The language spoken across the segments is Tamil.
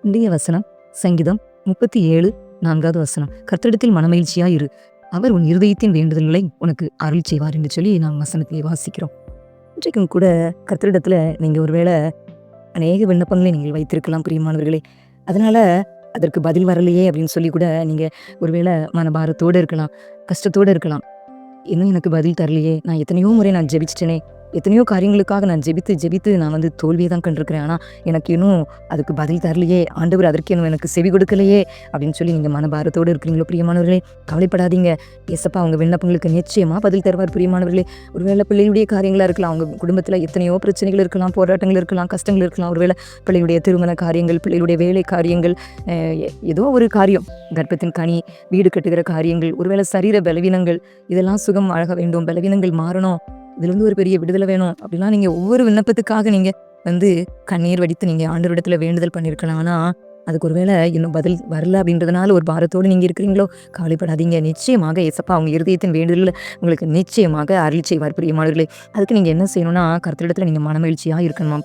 இந்திய வசனம் சங்கீதம் 37:4 வசனம். கர்த்தரிடத்தில் மனமகிழ்ச்சியாய் இரு, அவர் உன் இருதயத்தின் வேண்டுதல்களை உனக்கு அருள் செய்வார் என்று சொல்லி நாம் வசனத்திலே வாசிக்கிறோம். இன்றைக்கும் கூட கர்த்தரிடத்துல நீங்க ஒருவேளை அநேக விண்ணப்பங்களை நீங்கள் வைத்திருக்கலாம் பிரியமானவர்களே. அதனால அதற்கு பதில் வரலையே அப்படின்னு சொல்லி கூட நீங்க ஒருவேளை மனபாரத்தோடு இருக்கலாம், கஷ்டத்தோடு இருக்கலாம். இன்னும் எனக்கு பதில் தரலையே, நான் எத்தனையோ முறை நான் ஜெபிச்சிட்டேனே, எத்தனையோ காரியங்களுக்காக நான் ஜெபித்து நான் தோல்வியை தான் கண்டிருக்கிறேன். ஆனால் எனக்கு இன்னும் அதுக்கு பதில் தரலையே, ஆண்டவர் அதற்கு இன்னும் எனக்கு செவி கொடுக்கலையே அப்படின்னு சொல்லி நீங்கள் மனபாரத்தோடு இருக்கிறீங்களோ பிரியமானவர்களே, கவலைப்படாதீங்க. ஏசப்பா அவங்க விண்ணப்பங்களுக்கு நிச்சயமாக பதில் தருவார் பிரியமானவர்களே. ஒருவேளை பிள்ளையுடைய காரியங்களாக இருக்கலாம், அவங்க குடும்பத்தில் எத்தனையோ பிரச்சனைகள் இருக்கலாம், போராட்டங்கள் இருக்கலாம், கஷ்டங்கள் இருக்கலாம். ஒருவேளை பிள்ளையுடைய திருமண காரியங்கள், பிள்ளையுடைய வேலை காரியங்கள், ஏதோ ஒரு காரியம், கர்ப்பத்தின் கனி, வீடு கட்டுகிற காரியங்கள், ஒருவேளை சரீர பலவீனங்கள், இதெல்லாம் சுகம் ஆக வேண்டும், பலவீனங்கள் மாறணும், இதுலேருந்து ஒரு பெரிய விடுதலை வேணும் அப்படிலாம் நீங்கள் ஒவ்வொரு விண்ணப்பத்துக்காக நீங்கள் கண்ணீர் வடித்து நீங்கள் ஆண்டவரிடத்துல வேண்டுதல் பண்ணியிருக்கலாம். ஆனால் அதுக்கு ஒருவேளை இன்னும் பதில் வரல அப்படின்றதுனால ஒரு பாரத்தோடு நீங்கள் இருக்கிறீங்களோ, கவலைப்படாதீங்க. நிச்சயமாக ஏசப்பா அவங்க இருதயத்தின் வேண்டுதலில் உங்களுக்கு நிச்சயமாக அருள் செய்வார் பிரியமானவர்களே. அதுக்கு நீங்கள் என்ன செய்யணும்னா, கர்த்தரிடத்துல நீங்கள் மனமகிழ்ச்சியாக இருக்கணுமா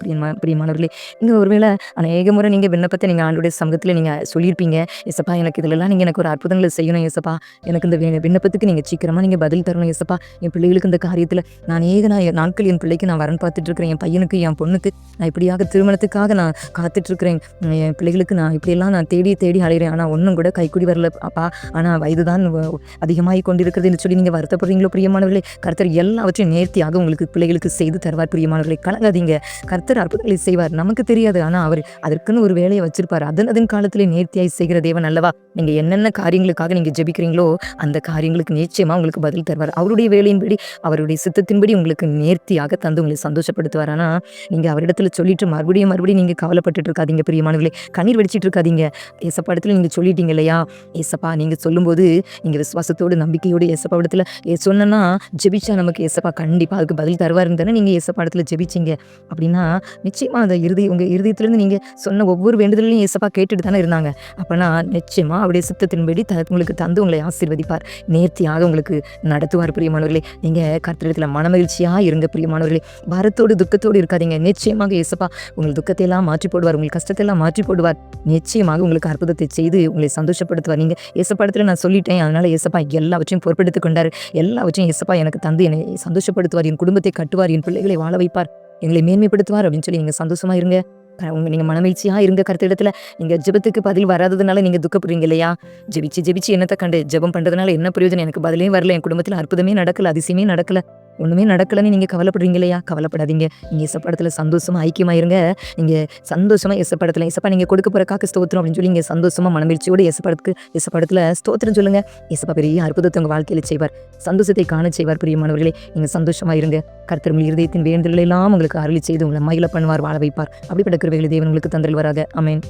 பிரியமானவர்களே. நீங்கள் ஒருவேளை அநேக முறை நீங்கள் விண்ணப்பத்தை நீங்கள் ஆண்டோடைய சமூகத்தில் நீங்கள் சொல்லியிருப்பீங்க, ஏசப்பா எனக்கு இதிலெல்லாம் நீங்கள் எனக்கு ஒரு அற்புதங்களை செய்யணும் ஏசப்பா, எனக்கு இந்த விண்ணப்பத்துக்கு நீங்கள் சீக்கிரமாக நீங்கள் பதில் தரணும் ஏசப்பா, என் பிள்ளைகளுக்கு இந்த காரியத்தில் நான் நாட்கள் என் பிள்ளைக்கு நான் வரன் பார்த்துட்டு இருக்கிறேன், என் பையனுக்கு என் பொண்ணுக்கு நான் இப்படியாக திருமணத்துக்காக நான் காத்துட்ருக்கிறேன், என் பிள்ளைகளுக்கு நான் இப்படியெல்லாம் நான் தேடி அலைகிறேன், ஆனால் ஒன்றும் கூட கைக்கூடி வரல அப்பா, ஆனால் வயது தான் அதிகமாகி கொண்டிருக்கிறதுன்னு சொல்லி நீங்கள் வருத்தப்படுறீங்களோ பிரியமானவர்களே. கர்த்தர் எல்லாவற்றையும் நேர்த்தியாக உங்களுக்கு பிள்ளைகளுக்கு செய்து தருவார் பிரியமானவர்களே. கலங்காதீங்க, கர்த்தர் அற்புதங்களை செய்வார். நமக்கு தெரியாது, ஆனால் அவர் அதற்குன்னு ஒரு வேலையை வச்சிருப்பார். அதன் காலத்திலே நேர்த்தியாய் செய்கிற தேவன் அல்லவா. நீங்கள் என்னென்ன காரியங்களுக்காக நீங்கள் ஜெபிக்கிறீங்களோ அந்த காரியங்களுக்கு நிச்சயமாக உங்களுக்கு பதில் தருவார். அவருடைய வேலையின்படி, அவருடைய சித்தத்தின்படி உங்களுக்கு நேர்த்தியாக தந்து உங்களை சந்தோஷப்படுத்துவார். ஆனால் நீங்கள் அவரிடத்துல சொல்லிட்டு மறுபடியும் நீங்கள் கவலைப்பட்டு இருக்காதீங்க பிரியமானவர்களே, கண்ணீர் வெடிச்சிட்டு இருக்காதீங்க. ஏசப்பா இடத்துல நீங்கள் சொல்லிட்டீங்க இல்லையா, ஏசப்பா நீங்கள் சொல்லும்போது நீங்கள் விசுவாசத்தோடு நம்பிக்கையோடு ஏசப்பா இடத்துல சொன்னா ஜெபிச்சா நமக்கு ஏசப்பா கண்டிப்பாக அதுக்கு பதில் தருவாருன்னு தானே நீங்கள் ஏசப்பா இடத்துல ஜெபிச்சிங்க. அப்படின்னா நிச்சயமாக அந்த உங்கள் இருதயத்திலேருந்து நீங்கள் சொன்ன ஒவ்வொரு வேண்டுதலையும் ஏசப்பா கேட்டுட்டு தானே இருந்தாங்க. அப்போனா நிச்சயமாக அவருடைய சித்தத்தின்படி உங்களுக்கு தந்து உங்களை ஆசீர்வதிப்பார், நேர்த்தியாக உங்களுக்கு நடத்துவார் பிரியமானவர்களே. நீங்கள் கர்த்தரிடத்துல மனமகிழ்ச்சியாக இருங்க பிரியமானவர்களே. பாரத்தோடு துக்கத்தோடு இருக்காதீங்க. நிச்சயமாக ஏசப்பா உங்கள் துக்கத்தை எல்லாம் மாற்றி போடுவார், உங்கள் கஷ்டத்தை எல்லாம் மாற்றி போடுவார். நிச்சயமாக உங்களுக்கு அற்புதத்தை செய்து உங்களை சந்தோஷப்படுத்துவார். நீங்கள் ஏசப்பாடத்தில் நான் சொல்லிட்டேன், அதனால ஏசப்பா எல்லாவற்றையும் பொறுப்பெடுத்துக் கொண்டார். எல்லாவற்றையும் ஏசப்பா எனக்கு தந்து என்னை சந்தோஷப்படுத்துவார், என் குடும்பத்தை கட்டுவார், என் பிள்ளைகளை வாழ வைப்பார், எங்களை மேன்மைப்படுத்துவார் அப்படின்னு சொல்லி நீங்கள் சந்தோஷமா இருங்க. நீங்கள் மனமகிழ்ச்சியாக இருங்க. கர்த்தரிடத்துல நீங்கள் ஜெபத்துக்கு பதில் வராததுனால நீங்கள் துக்கப்படுறீங்க இல்லையா, ஜெபிச்சு என்னத்தை கண்டு ஜெபம் பண்ணுறதுனால என்ன பிரயோஜனம், எனக்கு பதிலே வரல, என் குடும்பத்தில் அற்புதமே நடக்கல, அதிசயமே நடக்கல, ஒன்றுமே நடக்கலன்னு நீங்கள் கவலைப்படுறீங்க இல்லையா, கவலைப்படாதீங்க. நீங்கள் ஏசப்படத்தில் சந்தோஷமாக ஐக்கியமாயிருங்க. நீங்கள் சந்தோஷமாக ஏசப்படத்தில் ஏசப்பா நீங்கள் கொடுக்க போகிற காக்கு ஸ்தோத்திரம் அப்படின்னு சொல்லி நீங்கள் சந்தோஷமாக மனமகிழ்ச்சியோடு ஏசப்படத்தில் ஸ்தோத்திரம் சொல்லுங்க. ஏசப்பா பெரிய அற்புதத்தை உங்கள் வாழ்க்கையில் செய்வார், சந்தோஷத்தை காண செய்வார் பிரியமானவர்களே. நீங்கள் சந்தோஷமாக இருங்க. கர்த்தர் உங்கள் இருதயத்தின் வேண்டுதல் எல்லாம் உங்களுக்கு அருளி செய்து உங்களை மகிழ பண்ணுவார், வாழ வைப்பார். அப்படிப்பட்ட கிருபைகளை தேவன் உங்களுக்கு தந்தல்வராக. ஆமென்.